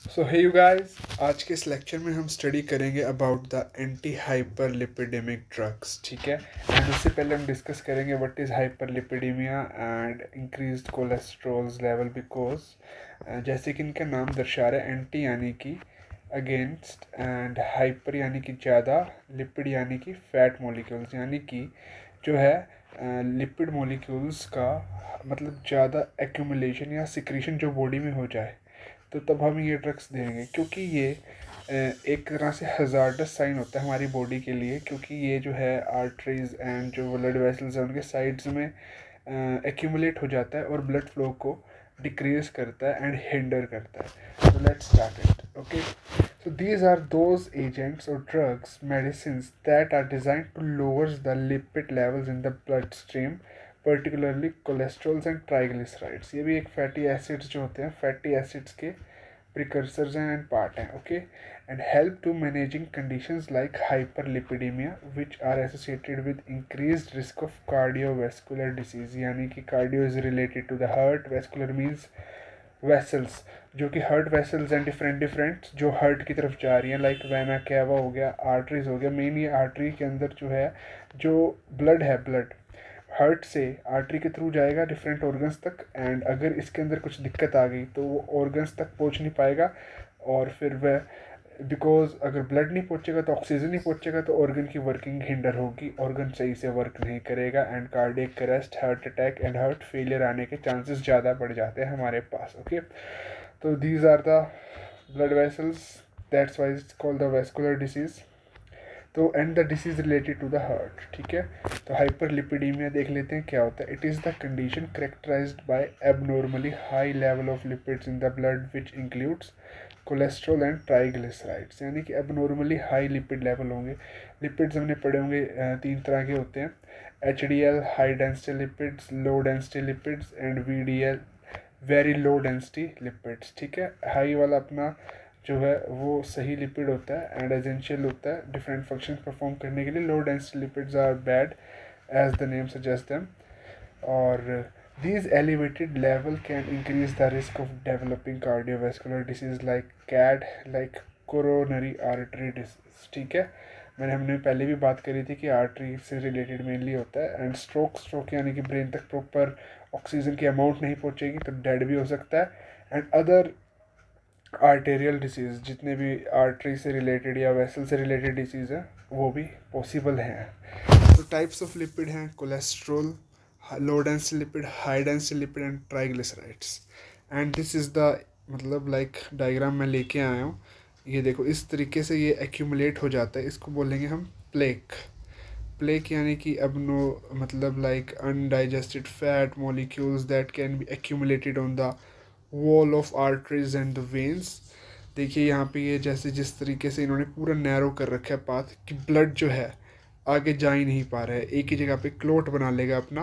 So hey you guys, आज के इस लेक्चर में हम स्टडी करेंगे about the anti hyperlipidaemic drugs. ठीक है, एंड उससे पहले हम डिस्कस करेंगे what is hyperlipidaemia and increased cholesterol level because जैसे कि इनका नाम दर्शा रहा है, एंटी यानी कि अगेंस्ट एंड हाइपर यानी कि ज़्यादा, लिपिड यानी कि फैट मॉलिक्यूल्स यानी कि जो है लिपिड मॉलिक्यूल्स का मतलब ज़्यादा एक्यूमुलेशन या सिक्रीशन जो बॉडी में हो जाए तो तब हम ये ड्रग्स देंगे, क्योंकि ये एक तरह से हजार्डस साइन होता है हमारी बॉडी के लिए, क्योंकि ये जो है आर्टरीज एंड जो ब्लड वेसल्स हैं उनके साइड्स में एक्यूमुलेट हो जाता है और ब्लड फ्लो को डिक्रीज करता है एंड हिंडर करता है। तो let's start it. Okay, so these are those agents or drugs, medicines that are designed to lower the lipid levels in the bloodstream, particularly cholesterols and triglycerides. ये भी एक fatty acids जो होते हैं, fatty acids के precursors हैं and part हैं। Okay, and help to managing conditions like hyperlipidaemia which are associated with increased risk of cardiovascular disease, यानी कि cardio is related to the heart, vascular means vessels, जो कि heart vessels हैं different different जो heart की तरफ जा रही हैं, लाइक वेना कैवा हो गया, आर्टरीज हो गया। मेन ये आर्टरी के अंदर जो है जो ब्लड है, ब्लड हार्ट से आर्टरी के थ्रू जाएगा डिफरेंट ऑर्गन्स तक, एंड अगर इसके अंदर कुछ दिक्कत आ गई तो वो ऑर्गन्स तक पहुंच नहीं पाएगा, और फिर वह बिकॉज अगर ब्लड नहीं पहुंचेगा तो ऑक्सीजन नहीं पहुंचेगा तो ऑर्गन की वर्किंग हिंडर होगी, ऑर्गन सही से वर्क नहीं करेगा and cardiac arrest, heart attack and heart failure आने के चांसेस ज़्यादा बढ़ जाते हैं हमारे पास। ओके, तो these are the blood vessels, that's why it's called the vascular disease. तो and the disease related to the heart. ठीक है, तो हाइपरलिपिडीमिया देख लेते हैं क्या होता है। It is the condition characterised by abnormally high level of lipids in the blood which includes cholesterol and triglycerides, यानी कि एबनॉर्मली हाई लिपिड लेवल होंगे। लिपिड्स हमने पढ़े होंगे तीन तरह के होते हैं, HDL high density lipids, low density lipids and VDL very low density lipids. ठीक है, हाई वाला अपना जो है वो सही लिपिड होता है एंड एसेंशियल होता है डिफरेंट फंक्शन परफॉर्म करने के लिए। Low density lipids are bad as the name suggest them, और these elevated level can increase the risk of developing cardiovascular disease like CAD, like coronary artery disease। ठीक है, हमने पहले भी बात करी थी कि आर्टरी से रिलेटेड मेनली होता है, एंड स्ट्रोक यानी कि ब्रेन तक प्रॉपर ऑक्सीजन की अमाउंट नहीं पहुंचेगी तो डेड भी हो सकता है, एंड अदर आर्टेरियल डिसीज़, जितने भी आर्टरी से रिलेटेड या वेसल से रिलेटेड डिसीज़ हैं वो भी पॉसिबल हैं। तो टाइप्स ऑफ लिपिड हैं cholesterol, low density lipid, high density lipid and triglycerides. And this is the मतलब लाइक डायग्राम मैं लेके आया हूँ, ये देखो इस तरीके से ये एक्यूमुलेट हो जाता है, इसको बोलेंगे हम प्लेक। प्लेक यानी कि अबनो मतलब like undigested fat molecules that can be accumulated on the wall of arteries and the veins. देखिए यहाँ पे ये जैसे जिस तरीके से इन्होंने पूरा नैरो कर रखा है पाथ कि ब्लड जो है आगे जा ही नहीं पा रहा है, एक ही जगह पे क्लोट बना लेगा अपना।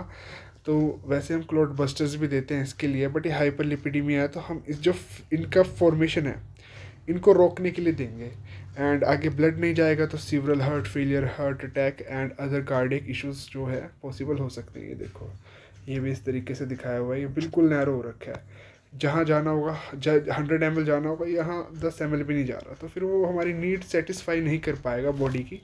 तो वैसे हम क्लोट बस्टर्स भी देते हैं इसके लिए, बट ये हाइपरलिपिडेमिया है तो हम इस जो इनका फॉर्मेशन है इनको रोकने के लिए देंगे, एंड आगे ब्लड नहीं जाएगा तो several heart failure, heart attack and other cardiac issues जो है पॉसिबल हो सकते हैं। ये देखो ये भी इस तरीके से दिखाया हुआ है, ये बिल्कुल नैरो हो रखा है, जहाँ जाना होगा 100 ml जाना होगा, यहाँ 10 ml भी नहीं जा रहा, तो फिर वो हमारी नीड सेटिस्फाई नहीं कर पाएगा बॉडी की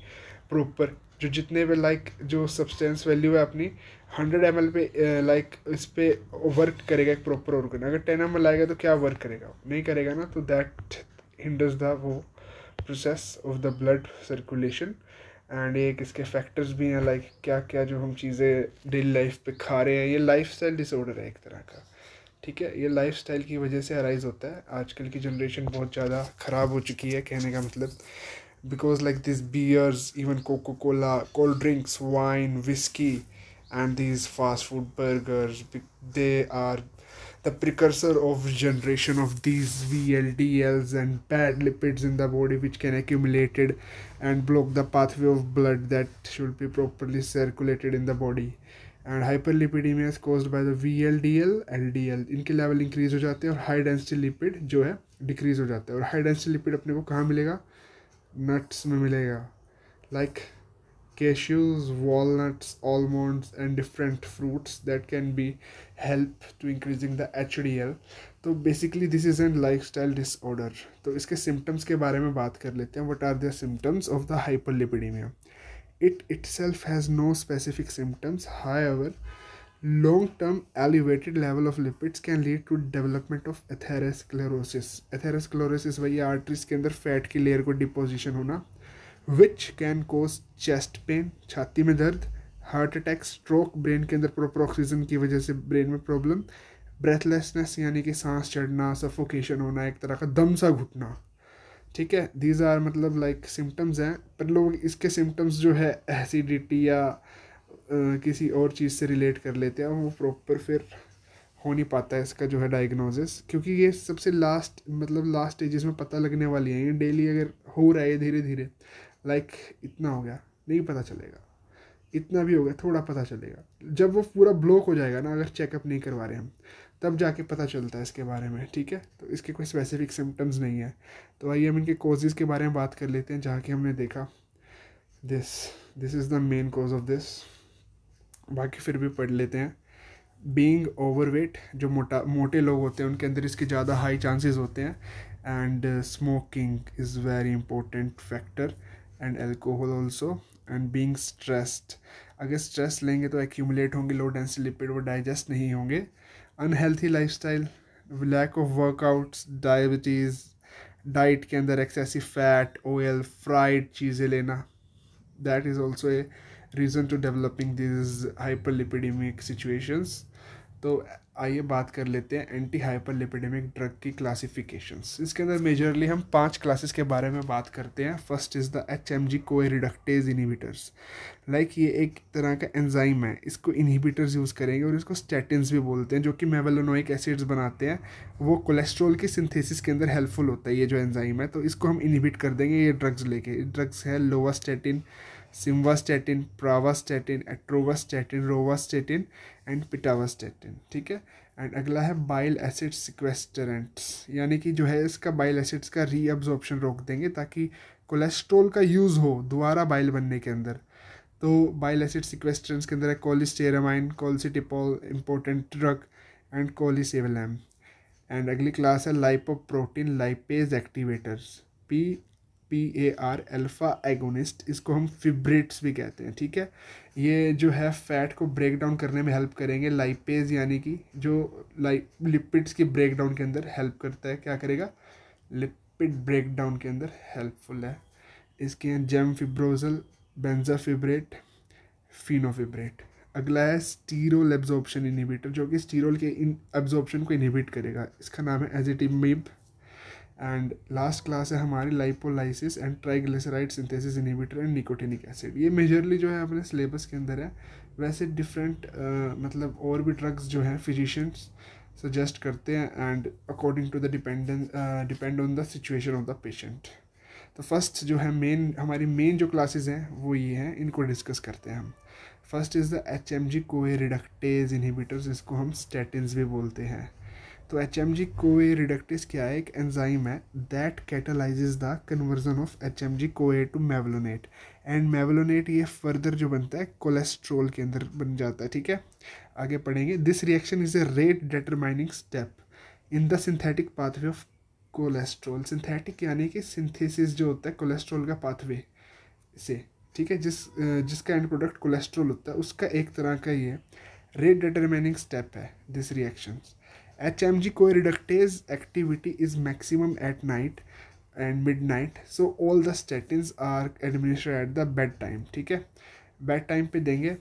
प्रॉपर। जो जितने भी लाइक जो सब्सटेंस वैल्यू है अपनी 100 ml पे लाइक इस पे वर्क करेगा एक प्रॉपर ऑर्गन, अगर 10 ml आएगा तो क्या वर्क करेगा, नहीं करेगा ना, तो दैट हिंडर्स द वो process of the blood circulation. And एक इसके फैक्टर्स भी हैं लाइक क्या क्या जो हम चीज़ें डेली लाइफ पे खा रहे हैं, ये लाइफस्टाइल डिसऑर्डर है एक तरह का। ठीक है, ये लाइफस्टाइल की वजह से अराइज होता है। आजकल की जनरेशन बहुत ज़्यादा ख़राब हो चुकी है, कहने का मतलब, because like this beers, even Coca Cola, cold drinks, wine, whisky and these fast food burgers, they are the precursor of generation of these VLDLs and bad lipids in the body which can accumulated and block the pathway of blood that should be properly circulated in the body। And hyperlipidaemia is caused by the VLDL, LDL, इनके level increase हो जाते हैं और high density lipid जो है decrease हो जाता है। और हाई डेंसिटी लिपिड अपने को कहाँ मिलेगा, नट्स में मिलेगा, like cashews, walnuts, almonds and different fruits that can be help to increasing the HDL. तो basically this is an lifestyle disorder. तो इसके सिम्टम्स के बारे में बात कर लेते हैं. What are the symptoms of the hyperlipidaemia? It itself has no specific symptoms. However, long-term elevated level of lipids can lead to development of atherosclerosis. Atherosclerosis वही आर्टरीज के अंदर फैट की लेयर को डिपोजिशन होना, which can cause chest pain, छाती में दर्द, heart attack, stroke, brain के अंदर प्रॉपर ऑक्सीजन की वजह से ब्रेन में प्रॉब्लम, ब्रेथलेसनेस यानी कि सांस चढ़ना, सफोकेशन होना, एक तरह का दम सा घुटना. ठीक है, दीज आर मतलब लाइक सिम्टम्स हैं. पर लोग इसके सिम्टम्स जो है एसिडिटी या किसी और चीज़ से रिलेट कर लेते हैं, वो प्रॉपर फिर हो नहीं पाता है इसका जो है डायग्नोसिस, क्योंकि ये सबसे लास्ट स्टेजेस में पता लगने वाली है. ये डेली अगर हो रहा है धीरे धीरे, लाइक इतना हो गया नहीं पता चलेगा, इतना भी हो गया थोड़ा पता चलेगा. जब वो पूरा ब्लॉक हो जाएगा ना, अगर चेकअप नहीं करवा रहे हम, तब जाके पता चलता है इसके बारे में. ठीक है, तो इसके कोई स्पेसिफिक सिम्टम्स नहीं है. तो आइए हम इनके कॉजेज़ के बारे में बात कर लेते हैं, जहाँ कि हमने देखा this is the main cause of this. बाकी फिर भी पढ़ लेते हैं. बीइंग ओवरवेट, जो मोटे लोग होते हैं उनके अंदर इसके ज़्यादा हाई चांसेस होते हैं. And smoking is very important factor, and alcohol also. And being stressed, अगर स्ट्रेस लेंगे तो एक्यूमुलेट होंगे लो डेंसिटी लिपिड, वो डाइजेस्ट नहीं होंगे. Unhealthy lifestyle, lack of workouts, diabetes, diet के अंदर एक्सेसिव फैट, ऑयल, फ्राइड चीज़ें लेना, that is also a reason to developing this hyperlipidaemic situations. तो आइए बात कर लेते हैं एंटी हाइपरलिपिडेमिक ड्रग की क्लासिफिकेशंस. इसके अंदर मेजरली हम 5 क्लासेस के बारे में बात करते हैं. First is the HMG CoA reductase inhibitors. Like ये एक तरह का एंजाइम है, इसको इनहिबिटर्स यूज़ करेंगे और इसको स्टैटिन्स भी बोलते हैं, जो कि मेवेलोनोइक एसिड्स बनाते हैं. वो कोलेस्ट्रॉल की सिंथेसिस के अंदर हेल्पफुल होता है ये जो एंजाइम है. तो इसको हम इनहिबिट कर देंगे ये ड्रग्स लेके. ड्रग्स है लोवास्टैटिन, सिम्वास्टैटिन, प्रावास्टैटिन, एट्रोवास्टैटिन, रोवास्टैटिन एंड पिटावास्टैटिन. ठीक है. एंड अगला है बाइल एसिड सिक्वेस्टरेंट्स, यानी कि जो है इसका बाइल एसिड्स का रीअब्जॉर्प्शन रोक देंगे ताकि कोलेस्ट्रॉल का यूज़ हो दोबारा बाइल बनने के अंदर. तो बाइल एसिड सिक्वेस्टरेंट्स के अंदर है कोलिस्टेरामाइन, कोलसिटिपॉल इंपॉर्टेंट ड्रग, एंड कोलिसेवलैम. एंड अगली क्लास है lipoprotein lipase activators, PAR alpha agonist. इसको हम फिब्रेट्स भी कहते हैं. ठीक है, ये जो है फैट को ब्रेक डाउन करने में हेल्प करेंगे. लाइपेज यानी कि जो लिपिड्स की ब्रेक डाउन के अंदर हेल्प करता है. क्या करेगा? लिपिड ब्रेक डाउन के अंदर हेल्पफुल है. इसके हैं जेमफिब्रोजल, बेंजाफिब्रेट, फिनोफिब्रेट. अगला है स्टीरोल एब्जॉर्प्शन इनहिबिटर, जो कि स्टीरोल के एब्जॉर्प्शन को इनहिबिट करेगा. इसका नाम है एजिटिमिब. एंड लास्ट क्लास है हमारी lipolysis and triglyceride synthesis inhibitor and nicotinic acid. ये मेजरली जो है अपने सिलेबस के अंदर है. वैसे डिफरेंट मतलब और भी ड्रग्स जो हैं फिजिशियंस सजेस्ट करते हैं, and according to the depend on the situation of the patient. तो फर्स्ट जो है हमारी मेन जो क्लासेस हैं वो ये हैं, इनको डिस्कस करते हैं हम. First is the HMG CoA reductase inhibitors, जिसको हम स्टैटिन्स भी बोलते हैं. तो HMG कोए रिडक्टेज क्या है? एक एंजाइम है that catalyses the conversion of HMG CoA to mevalonate. And mevalonate ये फर्दर जो बनता है कोलेस्ट्रॉल के अंदर बन जाता है. ठीक है, आगे पढ़ेंगे. This reaction is a rate determining step in the synthetic pathway of cholesterol. Synthetic यानी कि सिंथेसिस जो होता है कोलेस्ट्रॉल का पाथवे से. ठीक है, जिसका एंड प्रोडक्ट कोलेस्ट्रॉल होता है, उसका एक तरह का ये रेट डिटरमाइनिंग स्टेप है this reactions. HMG co-reductase activity is maximum at night and midnight, so all the statins are administered at the bed time. ठीक है, बेड टाइम पे देंगे.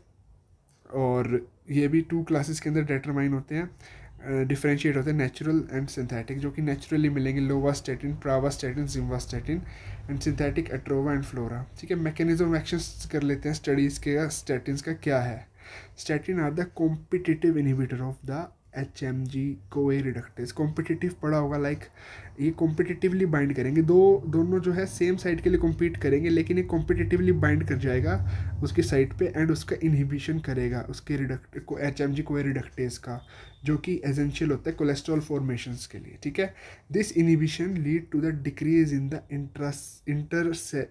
और ये भी 2 क्लासेस के अंदर डिटरमाइन होते हैं, डिफरेंशिएट होते हैं, नेचुरल एंड सिंथेटिक. जो कि नेचुरली मिलेंगे lovastatin, pravastatin, simvastatin, and synthetic atorva and flora. ठीक है, मैकेनिज्म ऑफ एक्शन कर लेते हैं स्टडीज़ के. स्टैटिन्स का क्या है? Statin are the competitive inhibitor of the HMG CoA reductase. Competitive पढ़ा होगा, लाइक ये कॉम्पिटिटिवली बाइंड करेंगे. दोनों जो है सेम साइड के लिए कॉम्पीट करेंगे, लेकिन ये कॉम्पिटिटिवली बाइंड कर जाएगा उसकी साइड पे, एंड उसका इनहिबिशन करेगा उसके HMG कोए रिडक्टेज का, जो कि एसेंशियल होता है कोलेस्ट्रॉल फॉर्मेशंस के लिए. ठीक है, this inhibition lead to the decrease in the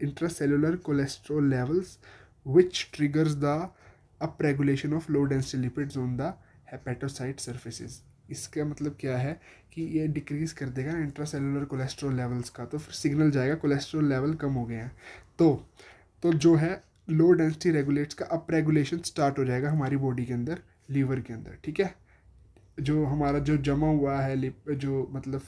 intracellular cholesterol levels which triggers the up regulation of low density lipids on the hepatocyte surfaces. इसका मतलब क्या है कि ये डिक्रीज़ कर देगा इंट्रासेलुलर कोलेस्ट्रॉल लेवल्स का, तो फिर सिग्नल जाएगा कोलेस्ट्रॉल लेवल कम हो गए हैं, तो जो है लो डेंसिटी रेगुलेट्स का अप रेगुलेशन स्टार्ट हो जाएगा हमारी बॉडी के अंदर, लीवर के अंदर, ठीक है। जो हमारा जो जमा हुआ है जो मतलब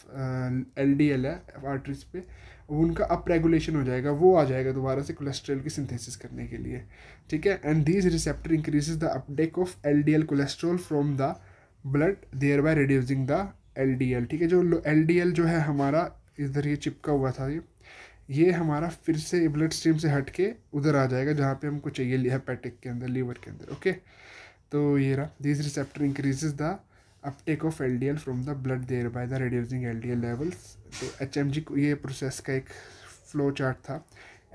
LDL है आर्टरीज पे, उनका अप रेगुलेशन हो जाएगा, वो आ जाएगा दोबारा से कोलेस्ट्रॉल की सिंथेसिस करने के लिए, ठीक है। And these receptor increases the uptake of LDL cholesterol from the blood, thereby reducing the LDL, ठीक है। जो LDL जो है हमारा इधर ये चिपका हुआ था, ये हमारा फिर से ब्लड स्ट्रीम से हट के उधर आ जाएगा जहाँ पे हमको चाहिए, हेपेटिक के अंदर, लीवर के अंदर, ओके। तो ये रहा, this receptor increases the uptake of LDL from the blood, thereby the reducing LDL levels. तो HMG ये प्रोसेस का एक फ्लो चार्ट था।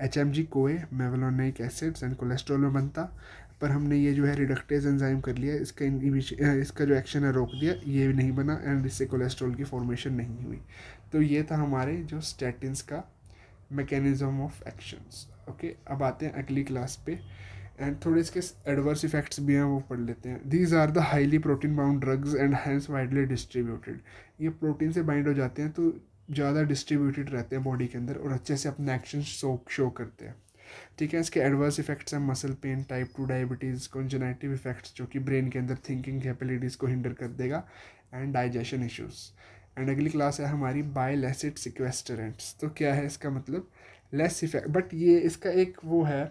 HMG कोए मेवलोनिक एसिड्स एंड कोलेस्ट्रॉल में बनता, पर हमने ये जो है रिडक्टेज एंजाइम कर लिया, इसका जो एक्शन है रोक दिया, ये भी नहीं बना एंड इससे कोलेस्ट्रॉल की फॉर्मेशन नहीं हुई। तो ये था हमारे जो स्टैटिन्स का मैकेनिज्म ऑफ एक्शंस, ओके। अब आते हैं अगली क्लास पे एंड थोड़े इसके एडवर्स इफेक्ट्स भी हैं, वो पढ़ लेते हैं। These are the highly protein bound drugs and hence widely distributed. ये प्रोटीन से बाइंड हो जाते हैं तो ज़्यादा डिस्ट्रीब्यूटेड रहते हैं बॉडी के अंदर और अच्छे से अपने एक्शन शो करते हैं, ठीक है। इसके एडवर्स इफेक्ट्स हैं muscle pain, type 2 diabetes, cognitive effects जो कि ब्रेन के अंदर थिंकिंग कैपेबिलिटीज़ को हिंडर कर देगा, एंड डाइजेशन इश्यूज़। एंड अगली क्लास है हमारी बाइल एसिड सिक्वेस्टरेंट्स। तो क्या है इसका मतलब, लेस इफेक्ट, बट ये इसका एक वो है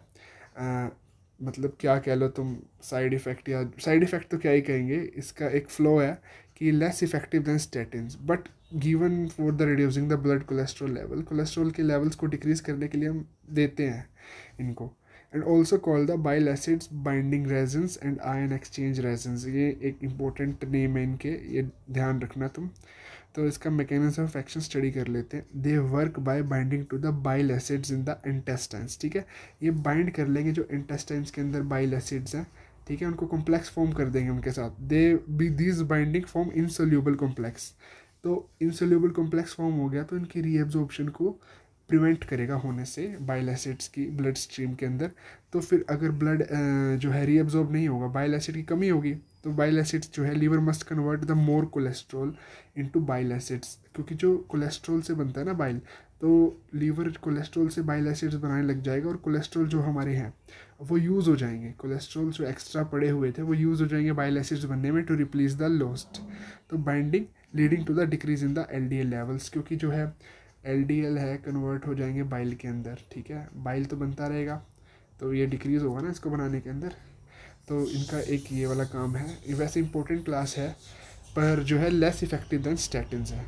मतलब क्या कह लो तुम, साइड इफ़ेक्ट, या साइड इफ़ेक्ट तो क्या ही कहेंगे, इसका एक फ्लो है कि less effective than statins, but given for the reducing the blood cholesterol level, cholesterol के लेवल्स को डिक्रीज़ करने के लिए हम देते हैं इनको। And also call the bile acids binding resins and ion exchange resins, ये एक इंपॉर्टेंट नेम है इनके, ये ध्यान रखना तुम। तो इसका मैकेनिज्म ऑफ एक्शन स्टडी कर लेते हैं। They work by binding to the bile acids in the intestines, ठीक है। ये बाइंड कर लेंगे जो इंटेस्टाइन्स के अंदर बाइल एसिड्स हैं, ठीक है, उनको कॉम्प्लेक्स फॉर्म कर देंगे उनके साथ। These binding form insoluble complex. तो इनसोल्यूबल कॉम्प्लेक्स फॉर्म हो गया तो इनकी रीएब्जॉर्प्शन को प्रिवेंट करेगा होने से बाइल एसिड्स की ब्लड स्ट्रीम के अंदर। तो फिर अगर ब्लड जो है रीअब्जॉर्ब नहीं होगा, बाइल एसिड की कमी होगी, तो बाइल एसिड्स जो है liver must convert the more cholesterol into bile acids, क्योंकि जो कोलेस्ट्रॉल से बनता है ना बाइल, तो लीवर कोलेस्ट्रॉल से बाइल एसिड्स बनाने लग जाएगा और कोलेस्ट्रॉल जो हमारे हैं वो यूज़ हो जाएंगे, कोलेस्ट्रॉल जो एक्स्ट्रा पड़े हुए थे वो यूज़ हो जाएंगे बाइल एसिड्स बनने में टू रिप्लेस द लॉस्ट। तो binding leading to the decrease in the LDL levels, क्योंकि जो है LDL है कन्वर्ट हो जाएंगे बाइल के अंदर, ठीक है। बाइल तो बनता रहेगा तो ये डिक्रीज़ होगा ना इसको बनाने के अंदर, तो इनका एक ये वाला काम है। ये वैसे इंपॉर्टेंट क्लास है पर जो है लेस इफेक्टिव दैन स्टैटिन्स है।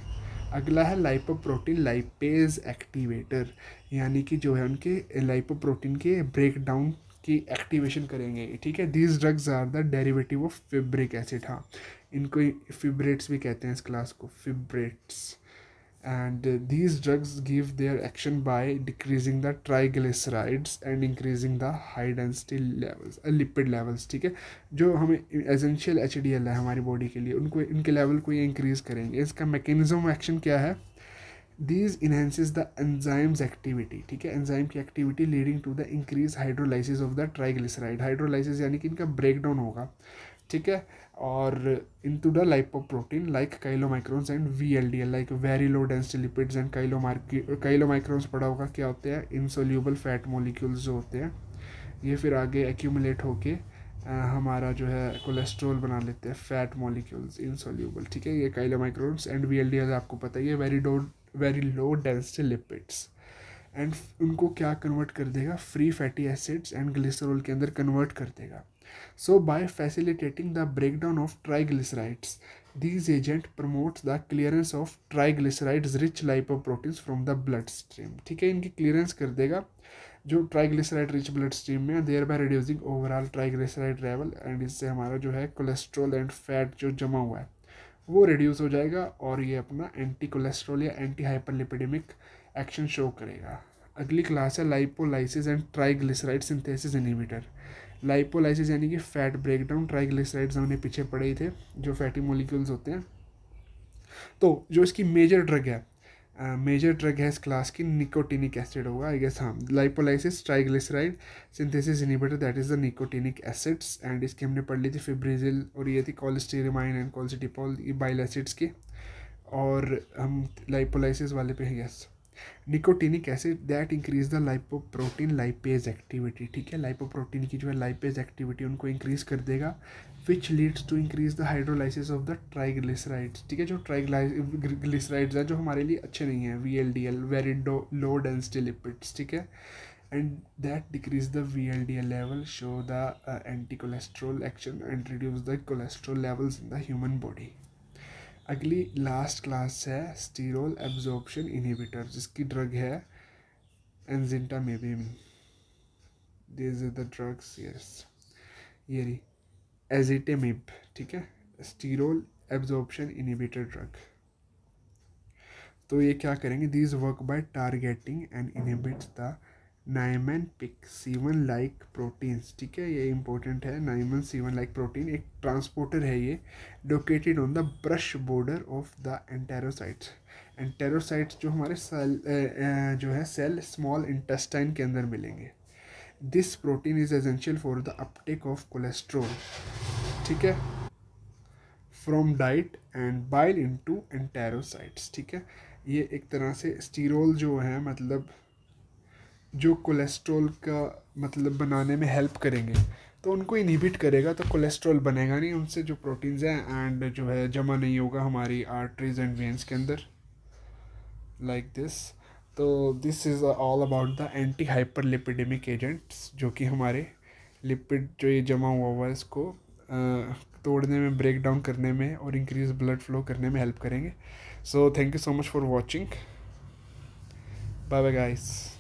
अगला है लाइपोप्रोटीन लाइपेज एक्टिवेटर, यानी कि जो है उनके लाइपोप्रोटीन के ब्रेक डाउन की एक्टिवेशन करेंगे, ठीक है। These drugs are the derivative of fibric acid, हाँ इनको फिब्रेट्स भी कहते हैं इस क्लास को, फिब्रेट्स। And these drugs give their action by decreasing the triglycerides and increasing the high density levels lipid levels, ठीक है। जो हमें एसेंशियल HDL है हमारी बॉडी के लिए, उनको इनके लेवल को ये इंक्रीज करेंगे। इसका मैकेनिज्म एक्शन क्या है, these enhances the enzymes activity, ठीक है, एंजाइम की activity leading to the increase hydrolysis of the triglyceride. Hydrolysis यानी कि इनका ब्रेक डाउन होगा, ठीक है, और into the lipoprotein like chylomicrons and VLDL like very low density lipids and chylomicrons पढ़ा होगा क्या होते हैं, इनसोल्यूबल फैट मॉलिक्यूल्स जो होते हैं, ये फिर आगे एक्यूमुलेट होके हमारा जो है कोलेस्ट्रॉल बना लेते हैं, फैट मॉलिक्यूल्स इनसोल्यूबल, ठीक है। ये काइलोमाइक्रोन्स एंड VLDL आपको पता ही है, very low density lipids, and उनको क्या कन्वर्ट कर देगा, free fatty acids and glycerol के अंदर कन्वर्ट कर देगा। So by facilitating the breakdown of triglycerides, these agent promotes the clearance of triglycerides rich lipoproteins from the bloodstream, ठीक है, इनकी क्लियरेंस कर देगा जो ट्राइग्लिसराइड रिच ब्लड स्ट्रीम में, thereby reducing overall triglyceride level, and इससे हमारा जो है कोलेस्ट्रॉल एंड फैट जो जमा हुआ है वो रिड्यूस हो जाएगा और ये अपना एंटी कोलेस्ट्रॉल या एंटी हाइपरलिपिडेमिक एक्शन शो करेगा। अगली क्लास है lipolysis and triglyceride synthesis inhibitor. Lipolysis यानी कि फैट ब्रेकडाउन, ट्राइग्लिसराइड्स हमने पीछे पढ़े ही थे जो फैटी मॉलिक्यूल्स होते हैं। तो जो इसकी मेजर ड्रग है मेजर ड्रग है इस क्लास की निकोटिनिक एसिड होगा आई गेस, हाँ, lipolysis triglyceride synthesis inhibitor that is the nicotinic acids. And इसकी हमने पढ़ ली थी फिब्रिजिल, और ये थी कोलेस्टेरामाइन एंड कोलेसिडिपोल, ये बाइल एसिड्स की। और हम लाइपोलाइसिस वाले पे हैं, yes. Nicotinic acid that increase the lipoprotein lipase activity, ठीक है, लाइपोप्रोटीन की जो है लाइपेज एक्टिविटी उनको इंक्रीज कर देगा, which leads to increase the hydrolysis of the triglycerides, ठीक है, जो ट्राइग्लिसराइड्स हैं जो हमारे लिए अच्छे नहीं हैं, VLDL very low density lipids, ठीक है, and that decrease the VLDL level, show the anti cholesterol action and reduce the cholesterol levels in the human body. अगली लास्ट क्लास है स्टीरोल एब्जॉर्प्शन इनहिबिटर, जिसकी ड्रग है ezetimibe. This is the drugs, yes, ये रही एजिटेमिब, ठीक है, sterol absorption inhibitor drug. तो ये क्या करेंगे, these work by targeting and inhibits the Niemann Pick C1 like proteins, ठीक है, ये इंपॉर्टेंट है। नाइमन C1 लाइक प्रोटीन एक ट्रांसपोर्टर है, ये located on the brush border of the enterocytes. Enterocytes जो हमारे सेल जो है सेल स्मॉल इंटेस्टाइन के अंदर मिलेंगे। This protein is essential for the uptake of cholesterol, ठीक है, from diet and bile into enterocytes, ठीक है। ये एक तरह से स्टीरोल जो है मतलब जो कोलेस्ट्रॉल का मतलब बनाने में हेल्प करेंगे, तो उनको इनहिबिट करेगा, तो कोलेस्ट्रॉल बनेगा नहीं उनसे, जो प्रोटीन्स हैं, एंड जो है जमा नहीं होगा हमारी आर्टरीज एंड वेन्स के अंदर, लाइक दिस। तो this is all about the anti hyperlipidaemic agents, जो कि हमारे लिपिड जो ये जमा हुआ है इसको तोड़ने में, ब्रेक डाउन करने में और इंक्रीज ब्लड फ्लो करने में हेल्प करेंगे। So thank you so much for watching, bye bye guys.